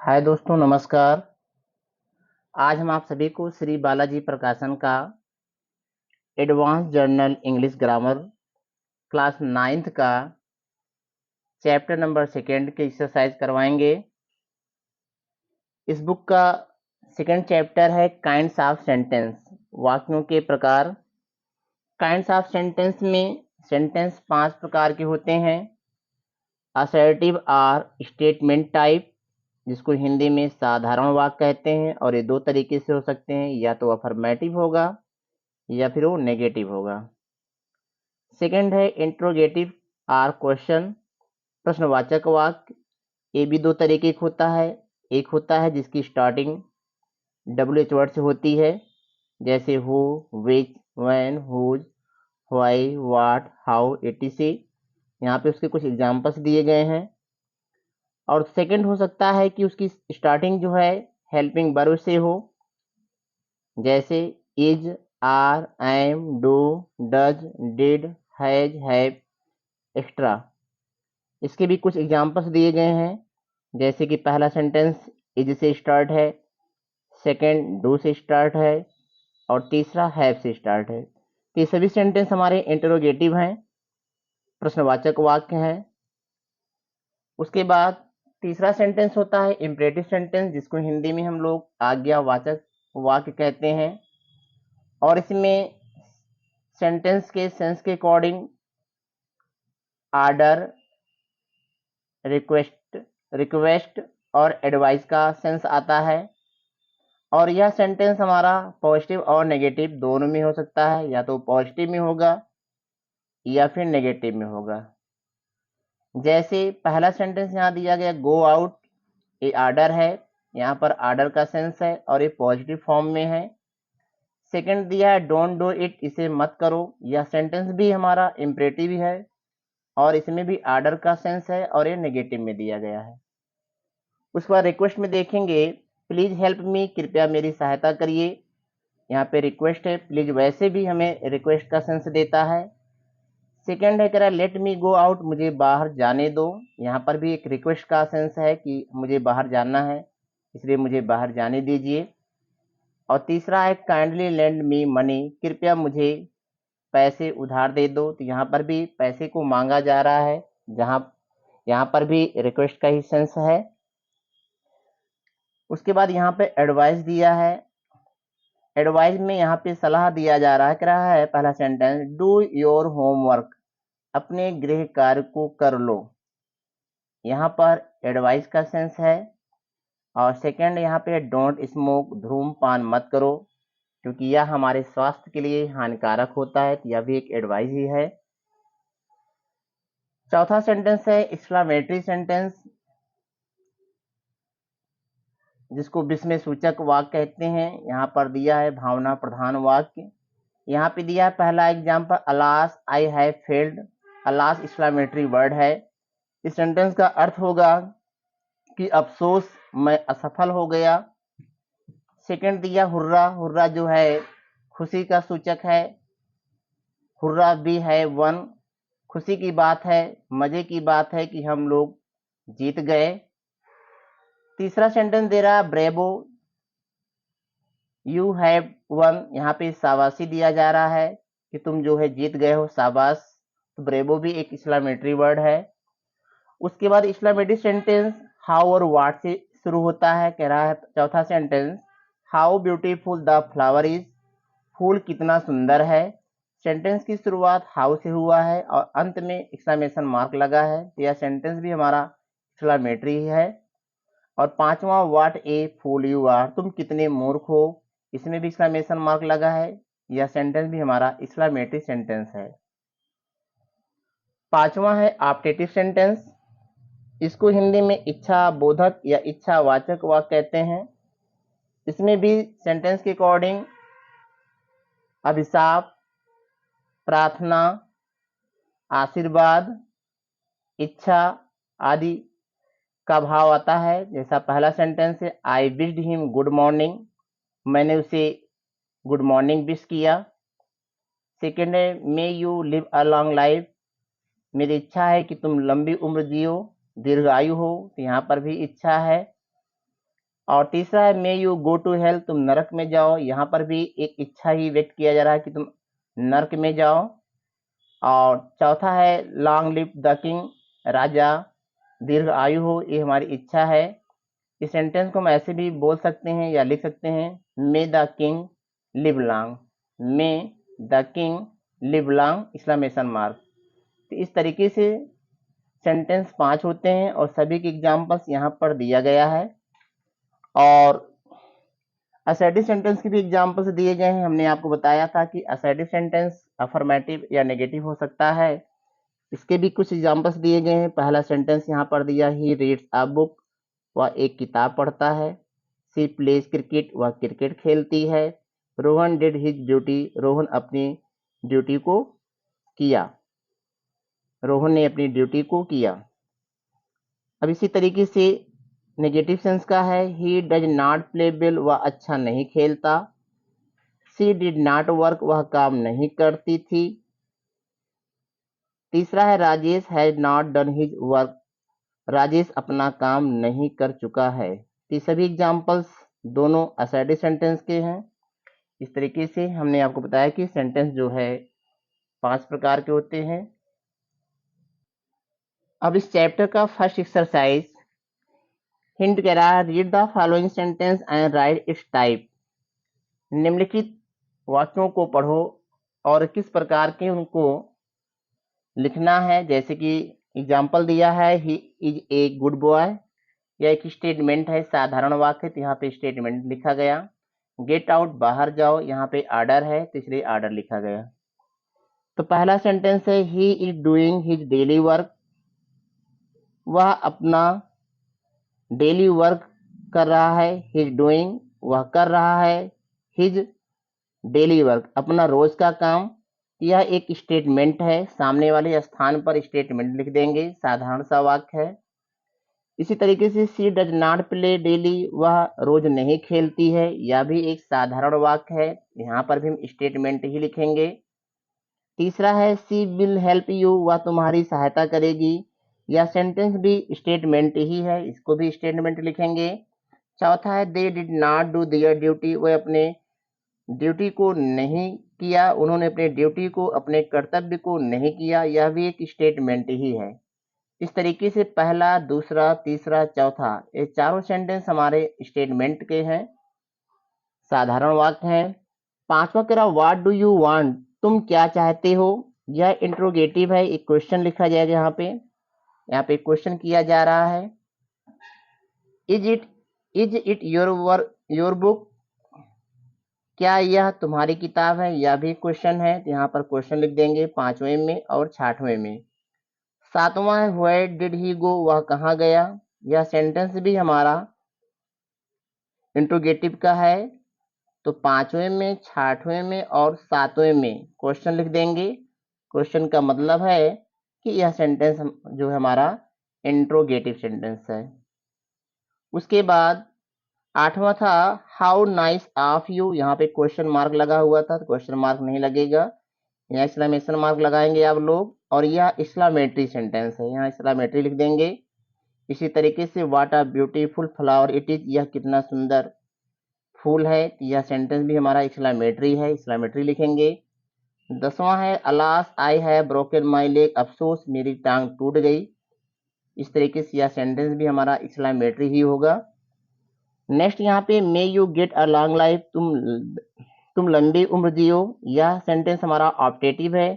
हाय दोस्तों, नमस्कार। आज हम आप सभी को श्री बालाजी प्रकाशन का advance journal English grammar class 9th का चैप्टर नंबर 2 के एक्सरसाइज करवाएंगे। इस बुक का सेकंड चैप्टर है काइंड्स ऑफ सेंटेंस, वाक्यों के प्रकार। काइंड्स ऑफ सेंटेंस में सेंटेंस 5 प्रकार के होते हैं। असर्टिव और स्टेटमेंट टाइप, जिसको हिंदी में साधारण वाक्य कहते हैं, और ये दो तरीके से हो सकते हैं, या तो अफर्मेटिव होगा या फिर वो नेगेटिव होगा। सेकंड है इंट्रोगेटिव आर क्वेश्चन, प्रश्नवाचक वाक्य। ये भी दो तरीके का होता है। एक होता है जिसकी स्टार्टिंग WH वर्ड से होती है, जैसे who, which, when, whose, why, what, how, etc। यहाँ पे उसके कुछ एग्जांपल्स दिए गए हैं। और सेकंड हो सकता है कि उसकी स्टार्टिंग जो है हेल्पिंग वर्ब से हो, जैसे is, are, am, do, does, did, has, have, extra. इसके भी कुछ एग्जांपल्स दिए गए हैं, जैसे कि पहला सेंटेंस इज से स्टार्ट है, सेकंड डू से स्टार्ट है, और तीसरा हैव से स्टार्ट है। तो ये सभी सेंटेंस हमारे इंटरोगेटिव हैं, प्रश्नवाचक वाक्य हैं। उसके बाद तीसरा सेंटेंस होता है इम्परेटिव सेंटेंस, जिसको हिंदी में हम लोग आज्ञावाचक वाक्य कहते हैं। और इसमें सेंटेंस के सेंस के अकॉर्डिंग आर्डर, रिक्वेस्ट और एडवाइस का सेंस आता है। और यह सेंटेंस हमारा पॉजिटिव और नेगेटिव दोनों में हो सकता है, या तो पॉजिटिव में होगा या फिर नेगेटिव में होगा। जैसे पहला सेंटेंस यहाँ दिया गया गो आउट, ये आर्डर है, यहाँ पर आर्डर का सेंस है और ये पॉजिटिव फॉर्म में है। सेकंड दिया है डोंट डू इट, इसे मत करो, यह सेंटेंस भी हमारा इम्परेटिव है और इसमें भी आर्डर का सेंस है और ये नेगेटिव में दिया गया है। उसके बाद रिक्वेस्ट में देखेंगे प्लीज हेल्प मी, कृपया मेरी सहायता करिए। यहाँ पे रिक्वेस्ट है, प्लीज वैसे भी हमें रिक्वेस्ट का सेंस देता है। सेकंड है कह रहा है लेट मी गो आउट, मुझे बाहर जाने दो, यहाँ पर भी एक रिक्वेस्ट का सेंस है कि मुझे बाहर जाना है, इसलिए मुझे बाहर जाने दीजिए। और तीसरा है काइंडली लेंड मी मनी, कृपया मुझे पैसे उधार दे दो, तो यहाँ पर भी पैसे को मांगा जा रहा है, जहाँ यहाँ पर भी रिक्वेस्ट का ही सेंस है। उसके बाद यहाँ पे एडवाइस दिया है। एडवाइस में यहाँ पे सलाह दिया जा रहा है, कह रहा है पहला सेंटेंस डू योर होमवर्क, अपने गृह कार्य को कर लो, यहाँ पर एडवाइस का सेंस है। और सेकंड यहाँ पे डोंट स्मोक, धूम्रपान मत करो, क्योंकि यह हमारे स्वास्थ्य के लिए हानिकारक होता है, तो यह भी एक एडवाइस ही है। चौथा सेंटेंस है एक्सक्लामेटरी सेंटेंस, जिसको विस्मय सूचक वाक्य कहते हैं। यहाँ पर दिया है भावना प्रधान वाक्य। यहाँ पे दिया है पहला example alas I have failed, alas exclamatory word है। इस सेंटेंस का अर्थ होगा कि अफसोस, मैं असफल हो गया। सेकंड दिया हुर्रा, हुर्रा जो है खुशी का सूचक है, हुर्रा भी है वन, खुशी की बात है, मजे की बात है कि हम लोग जीत गए। तीसरा सेंटेंस दे रहा ब्रेवो, यू हैव वन, यहाँ पे शाबाशी दिया जा रहा है कि तुम जो है जीत गए हो, शाबाश। तो ब्रेवो भी एक एक्सक्लेमेटरी वर्ड है। उसके बाद एक्सक्लेमेटरी सेंटेंस हाउ और व्हाट से शुरू होता है, कह रहा है चौथा sentence how beautiful the flower is, फूल कितना सुंदर है। सेंटेंस की शुरुआत हाउ से हुआ है और अंत में एक्सक्लेमेशन मार्क लगा है, तो यह सेंटेंस भी हमारा एक्सक्लेमेटरी है। और पांचवा what a fool you are, तुम कितने मूर्ख हो, इसमें भी एक्सक्लेमेशन मार्क लगा है, यह सेंटेंस भी हमारा एक्सक्लेमेटरी सेंटेंस है। पांचवा है ऑप्टेटिव सेंटेंस, इसको हिंदी में इच्छा बोधक या इच्छा वाचक वाक्य कहते हैं। इसमें भी सेंटेंस के अकॉर्डिंग अभिशाप, प्रार्थना, आशीर्वाद, इच्छा आदि का भाव आता है। जैसा पहला सेंटेंस है आई विश्ड हिम गुड मॉर्निंग, मैंने उसे गुड मॉर्निंग विश किया। सेकेंड है may you live a long life, मेरी इच्छा है कि तुम लंबी उम्र जियो, दीर्घायु हो, तो यहाँ पर भी इच्छा है। और तीसरा है may you go to hell, तुम नरक में जाओ। यहाँ पर भी एक इच्छा ही व्यक्त किया जा रहा है कि तुम नरक में जाओ। और चौथा है लॉन्ग लिव द किंग, राजा दीर्घ आयु हो, ये हमारी इच्छा है। इस सेंटेंस को हम ऐसे भी बोल सकते हैं या लिख सकते हैं, मे the king live long, may the king live long exclamation mark. तो इस तरीके से सेंटेंस 5 होते हैं और सभी के एग्जाम्पल्स यहाँ पर दिया गया है। और असर्टिव सेंटेंस के भी एग्जाम्पल्स दिए गए हैं। हमने आपको बताया था कि असर्टिव सेंटेंस अफर्मेटिव या नेगेटिव हो सकता है। इसके भी कुछ एग्जाम्पल्स दिए गए हैं। पहला सेंटेंस यहाँ पर दिया, ही रीड्स अ बुक, वह एक किताब पढ़ता है। सी प्लेज क्रिकेट, वह क्रिकेट खेलती है। Rohan did his duty, Rohan अपनी ड्यूटी को किया, रोहन ने अपनी ड्यूटी को किया। अब इसी तरीके से नेगेटिव सेंस का है, he does not play well, वह अच्छा नहीं खेलता। सी डिड नॉट वर्क, वह काम नहीं करती थी। तीसरा है Rajesh has not done his work, Rajesh अपना काम नहीं कर चुका है। ये सभी एग्जाम्पल्स दोनों असर्टिव सेंटेंस के हैं। इस तरीके से हमने आपको बताया कि सेंटेंस जो है 5 प्रकार के होते हैं। अब इस चैप्टर का फर्स्ट एक्सरसाइज हिंट कह रहा है, read the following sentence and right it's type. निम्नलिखित वाक्यों को पढ़ो और किस प्रकार के उनको लिखना है। जैसे कि एग्जाम्पल दिया है, he is a good boy, यह एक स्टेटमेंट है, साधारण वाक्य, तो यहाँ पे स्टेटमेंट लिखा गया। गेट आउट, बाहर जाओ, यहाँ पे आर्डर है तो इसलिए आर्डर लिखा गया। तो पहला सेंटेंस है, he is doing his daily work, वह अपना डेली वर्क कर रहा है। हिज डूइंग, वह कर रहा है। हिज डेली वर्क, अपना रोज का काम। यह एक स्टेटमेंट है, सामने वाले स्थान पर स्टेटमेंट लिख देंगे, साधारण सा वाक्य है। इसी तरीके से सी डज नॉट प्ले डेली, वह रोज नहीं खेलती है, यह भी एक साधारण वाक्य है, यहाँ पर भी हम स्टेटमेंट ही लिखेंगे। तीसरा है, सी विल हेल्प यू, वह तुम्हारी सहायता करेगी, यह सेंटेंस भी स्टेटमेंट ही है, इसको भी स्टेटमेंट लिखेंगे। चौथा है, they did not do their duty, वह अपने ड्यूटी को नहीं किया, उन्होंने अपने ड्यूटी को, अपने कर्तव्य को नहीं किया, यह भी एक स्टेटमेंट ही है। इस तरीके से पहला, दूसरा, तीसरा, चौथा, ये चारों सेंटेंस हमारे स्टेटमेंट के हैं, साधारण वाक्य हैं। पांचवा कह रहा, व्हाट डू यू वांट, तुम क्या चाहते हो, यह इंट्रोगेटिव है, एक क्वेश्चन लिखा जाएगा यहाँ पे क्वेश्चन किया जा रहा है। इज इट योर बुक, क्या यह तुम्हारी किताब है, यह भी क्वेश्चन है, तो यहाँ पर क्वेश्चन लिख देंगे 5वें में और 6वें में। सातवां है, वेयर डिड ही गो, वह कहाँ गया, यह सेंटेंस भी हमारा इंट्रोगेटिव का है, तो 5वें में, 6वें में और 7वें में क्वेश्चन लिख देंगे। क्वेश्चन का मतलब है कि यह सेंटेंस जो है हमारा इंट्रोगेटिव सेंटेंस है। उसके बाद 8वां था, हाउ नाइस ऑफ यू, यहाँ पे क्वेश्चन मार्क लगा हुआ था, तो क्वेश्चन मार्क नहीं लगेगा, यहाँ एक्सक्लेमेशन मार्क लगाएंगे आप लोग। और यह एक्सक्लेमेटरी सेंटेंस है, यहाँ एक्सक्लेमेटरी लिख देंगे। इसी तरीके से what a beautiful flower it is, यह कितना सुंदर फूल है, यह सेंटेंस भी हमारा एक्सक्लेमेटरी है, एक्सक्लेमेटरी लिखेंगे। 10वां है, alas I have broken my leg, अफसोस मेरी टांग टूट गई, इस तरीके से यह सेंटेंस भी हमारा एक्सक्लेमेटरी ही होगा। नेक्स्ट यहाँ पे, may you get a long life, तुम लंबी उम्र जियो, यह सेंटेंस हमारा ऑप्टेटिव है,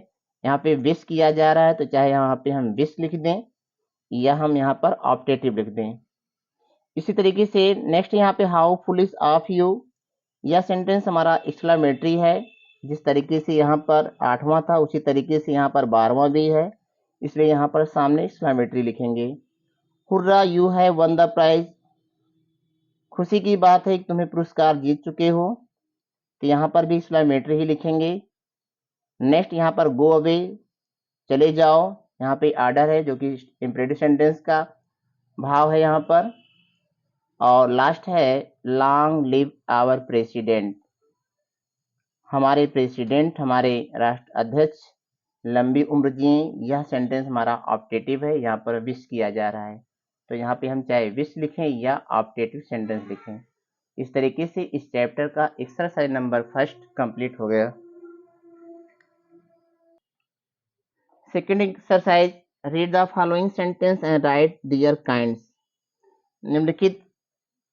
यहाँ पे विश किया जा रहा है, तो चाहे यहाँ पे हम विश लिख दें या हम यहाँ पर ऑप्टेटिव लिख दें। इसी तरीके से नेक्स्ट यहाँ पे, हाउ फुलिश ऑफ यू, यह सेंटेंस हमारा एक्सक्लेमेटरी है, जिस तरीके से यहाँ पर 8वां था उसी तरीके से यहाँ पर 12वां भी है, इसलिए यहाँ पर सामने एक्सक्लेमेटरी लिखेंगे। Hurrah you have won the prize, खुशी की बात है कि तुम्हें पुरस्कार जीत चुके हो, तो यहाँ पर भी एक्सक्लेमेटरी ही लिखेंगे। नेक्स्ट यहाँ पर गो अवे, चले जाओ, यहाँ पे आर्डर है जो कि इंपरेटिव सेंटेंस का भाव है यहाँ पर। और लास्ट है, लॉन्ग लिव आवर प्रेसिडेंट, हमारे प्रेसिडेंट, हमारे राष्ट्र अध्यक्ष लंबी उम्र जिए, यह सेंटेंस हमारा ऑप्टेटिव है, यहाँ पर विश किया जा रहा है। तो यहाँ पे हम चाहे विश लिखें या ऑप्टेटिव सेंटेंस लिखें। इस तरीके से इस चैप्टर का एक्सरसाइज नंबर 1 कंप्लीट हो गया। Second exercise, read the following sentence and write their kinds. निम्नलिखित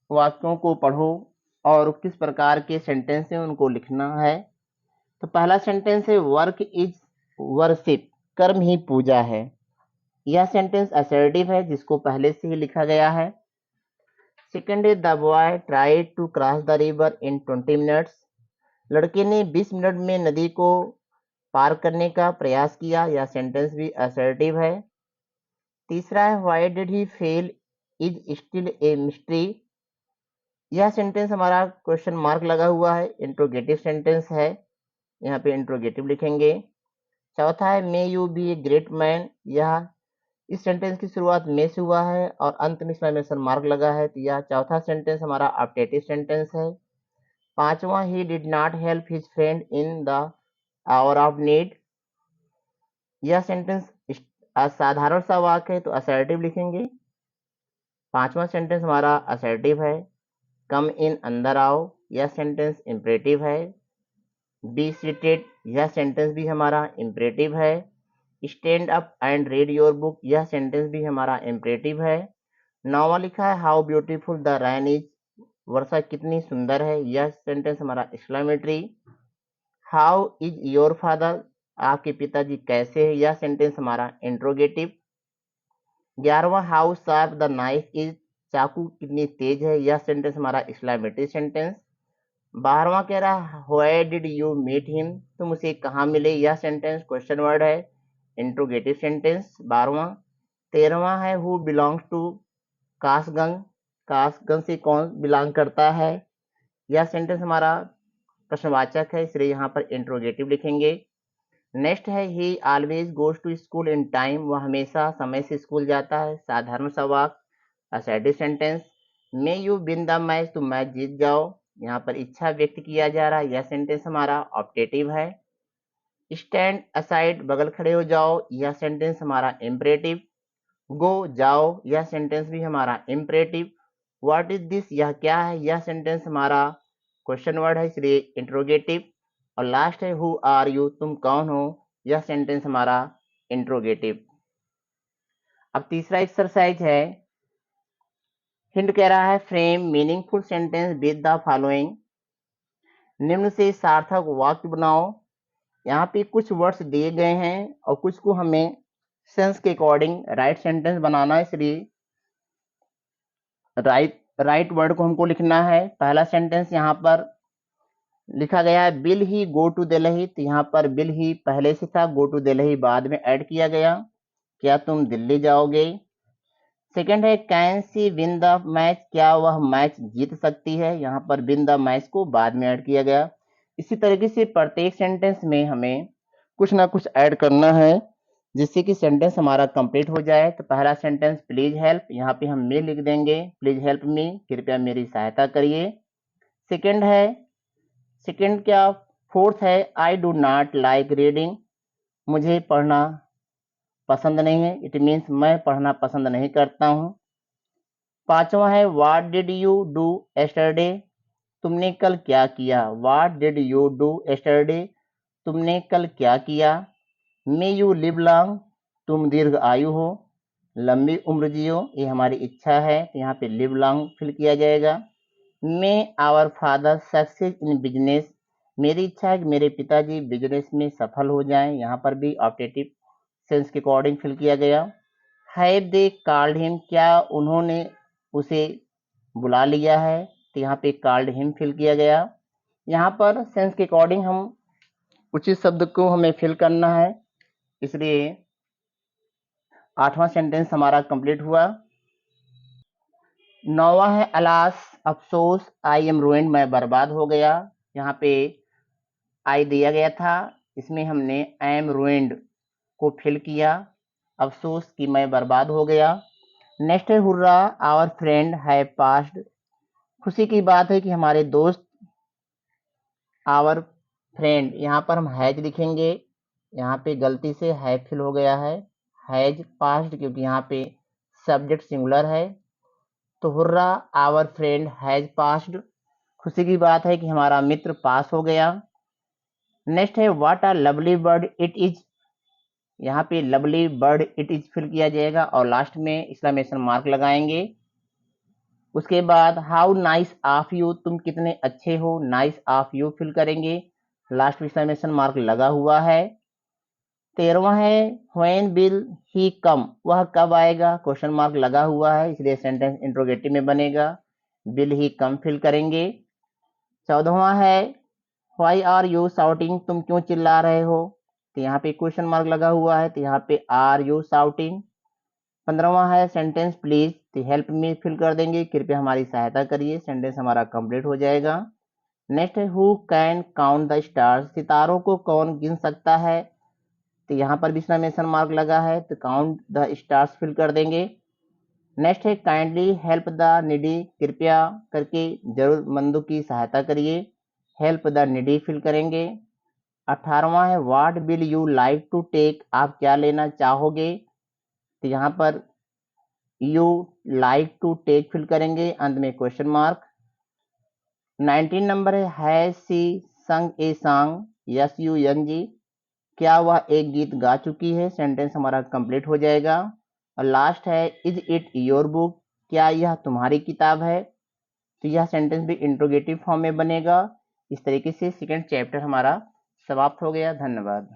वाक्यों को पढ़ो और किस प्रकार के सेंटेंस हैं उनको लिखना है। तो पहला सेंटेंस है वर्क इज वर्शिप, कर्म ही पूजा है। यह सेंटेंस असर्टिव है जिसको पहले से ही लिखा गया है। सेकेंड है the boy tried to cross the river in 20 minutes. लड़के ने 20 मिनट में नदी को पार करने का प्रयास किया। यह सेंटेंस भी असर्टिव है। तीसरा है why did he fail is still a mystery. यह सेंटेंस हमारा क्वेश्चन मार्क लगा हुआ है, इंट्रोगेटिव सेंटेंस है, यहाँ पे इंट्रोगेटिव लिखेंगे। चौथा है may you be a great man. यह इस सेंटेंस की शुरुआत में से हुआ है और अंत में एक्सक्लेमेशन मार्क लगा है, तो यह चौथा सेंटेंस हमारा ऑप्टेटिव सेंटेंस है। पांचवा he did not help his friend in the hour of need. यह सेंटेंस असाधारण सा वाक्य है तो असर्टिव लिखेंगे। पांचवा सेंटेंस हमारा असर्टिव है। कम इन, अंदर आओ, यह सेंटेंस इंपरेटिव है। बी सीटेड, यह सेंटेंस भी हमारा इंपरेटिव है। Stand up and read your book, यह सेंटेंस भी हमारा इंपरेटिव है। नौवां लिखा है how beautiful the rain is, वर्षा कितनी सुंदर है, यह सेंटेंस हमारा exclamatory. How is your father, आपके पिताजी कैसे है, यह सेंटेंस हमारा इंट्रोगेटिव। 11वां how sharp the knife is, चाकू कितनी तेज है, यह सेंटेंस हमारा एक्सक्लेमेटरी सेंटेंस। 12वां कह रहा where did you meet him, तुम उसे कहाँ मिले, यह सेंटेंस क्वेश्चन वर्ड है, इंट्रोगेटिव सेंटेंस 12वां। 13वां है who belongs to Kasganj, Kasganj से कौन बिलोंग करता है, यह सेंटेंस हमारा प्रश्नवाचक है, इसलिए यहाँ पर इंट्रोगेटिव लिखेंगे। नेक्स्ट है he always goes to school in time, वह हमेशा समय से स्कूल जाता है, साधारण सा वाक्य, assertive sentence. May you win the match, तुम मैच जीत जाओ, यहाँ पर इच्छा व्यक्त किया जा रहा है, यह सेंटेंस हमारा ऑप्टेटिव है। स्टैंड असाइड, बगल खड़े हो जाओ, यह सेंटेंस हमारा इम्परेटिव। गो, जाओ, यह सेंटेंस भी हमारा इम्परेटिव। व्हाट इज दिस, यह क्या है, यह सेंटेंस हमारा क्वेश्चन वर्ड है, इसलिए इंट्रोगेटिव। और लास्ट है हु आर यू, तुम कौन हो, यह सेंटेंस हमारा इंट्रोगेटिव। अब तीसरा एक्सरसाइज है, हिंट कह रहा है frame meaningful sentence with the following. निम्न से सार्थक वाक्य बनाओ। यहाँ पे कुछ वर्ड्स दिए गए हैं और कुछ को हमें सेंस के अकॉर्डिंग राइट सेंटेंस बनाना है, इसलिए राइट वर्ड को हमको लिखना है। पहला सेंटेंस यहाँ पर लिखा गया है will he go to Delhi, तो यहाँ पर बिल ही पहले से था, गो टू दिल्ली बाद में ऐड किया गया, क्या तुम दिल्ली जाओगे। सेकंड है can see win the match, क्या वह मैच जीत सकती है, यहाँ पर विन द मैच को बाद में ऐड किया गया। इसी तरीके से प्रत्येक सेंटेंस में हमें कुछ ना कुछ ऐड करना है जिससे कि सेंटेंस हमारा कंप्लीट हो जाए। तो पहला सेंटेंस प्लीज हेल्प, यहाँ पे हम मी लिख देंगे, प्लीज हेल्प मी, कृपया मेरी सहायता करिए। सेकंड है, सेकंड क्या, फोर्थ है I do not like reading, मुझे पढ़ना पसंद नहीं है, इट मीन्स मैं पढ़ना पसंद नहीं करता हूँ। पांचवा है what did you do yesterday, तुमने कल क्या किया, what did you do yesterday, तुमने कल क्या किया। मे यू लिव लॉन्ग, तुम दीर्घ आयु हो, लंबी उम्र जियो, ये हमारी इच्छा है, तो यहाँ पे लिव लॉन्ग फिल किया जाएगा। May our father success in business, मेरी इच्छा है कि मेरे पिताजी बिजनेस में सफल हो जाएं, यहाँ पर भी ऑप्टेटिव सेंस के अकॉर्डिंग फिल किया गया। हैव दे कॉल्ड हिम, क्या उन्होंने उसे बुला लिया है, तो यहाँ पे कॉल्ड हिम फिल किया गया। यहाँ पर सेंस के अकॉर्डिंग हम उचित शब्द को हमें फिल करना है, इसलिए 8वां सेंटेंस हमारा कंप्लीट हुआ। 9वां है अलास अफसोस, आई एम रूइंड, मैं बर्बाद हो गया, यहाँ पे आई दिया गया था, इसमें हमने आई एम रूइंड को फिल किया, अफसोस कि मैं बर्बाद हो गया। नेक्स्ट है हुर्रा आवर फ्रेंड है पास्ड, खुशी की बात है कि हमारे दोस्त, आवर फ्रेंड यहाँ पर हम हैज लिखेंगे, यहाँ पे गलती से है फिल हो गया है, हैज पास्ड क्योंकि यहाँ पे सब्जेक्ट सिंगुलर है। तो hurrah our friend has passed, खुशी की बात है कि हमारा मित्र पास हो गया। नेक्स्ट है what a lovely bird it is, यहाँ पे lovely bird it is fill किया जाएगा और लास्ट में एक्सक्लेमेशन मार्क लगाएंगे। उसके बाद हाउ नाइस ऑफ यू, तुम कितने अच्छे हो, नाइस ऑफ यू फिल करेंगे, लास्ट में एक्सक्लेमेशन मार्क लगा हुआ है। 13वां है व्हेन विल ही कम, वह कब आएगा, क्वेश्चन मार्क लगा हुआ है, इसलिए सेंटेंस इंट्रोगेटिव में बनेगा, विल ही कम फिल करेंगे। 14वां है व्हाई आर यू शाउटिंग, तुम क्यों चिल्ला रहे हो, तो यहाँ पे क्वेश्चन मार्क लगा हुआ है, तो यहाँ पे आर यू शाउटिंग। 15वां है सेंटेंस प्लीज, तो हेल्प मी फिल कर देंगे, कृपया हमारी सहायता करिए, सेंटेंस हमारा कंप्लीट हो जाएगा। नेक्स्ट है who can count the stars, सितारों को कौन गिन सकता है, तो यहाँ पर भी एक्सक्लेमेशन मार्क लगा है, तो काउंट द स्टार्स फिल कर देंगे। नेक्स्ट है काइंडली हेल्प द नीडी, कृपया करके जरूरतमंदों की सहायता करिए, हेल्प द नीडी फिल करेंगे। 18वां है what will you like to take, आप क्या लेना चाहोगे, तो यहाँ पर you like to take fill करेंगे, अंत में क्वेश्चन मार्क। 19 नंबर है has she sung a song, yes you young जी, क्या वह एक गीत गा चुकी है, सेंटेंस हमारा कंप्लीट हो जाएगा। और लास्ट है इज इट योर बुक, क्या यह तुम्हारी किताब है, तो यह सेंटेंस भी इंट्रोगेटिव फॉर्म में बनेगा। इस तरीके से सेकंड चैप्टर हमारा समाप्त हो गया। धन्यवाद।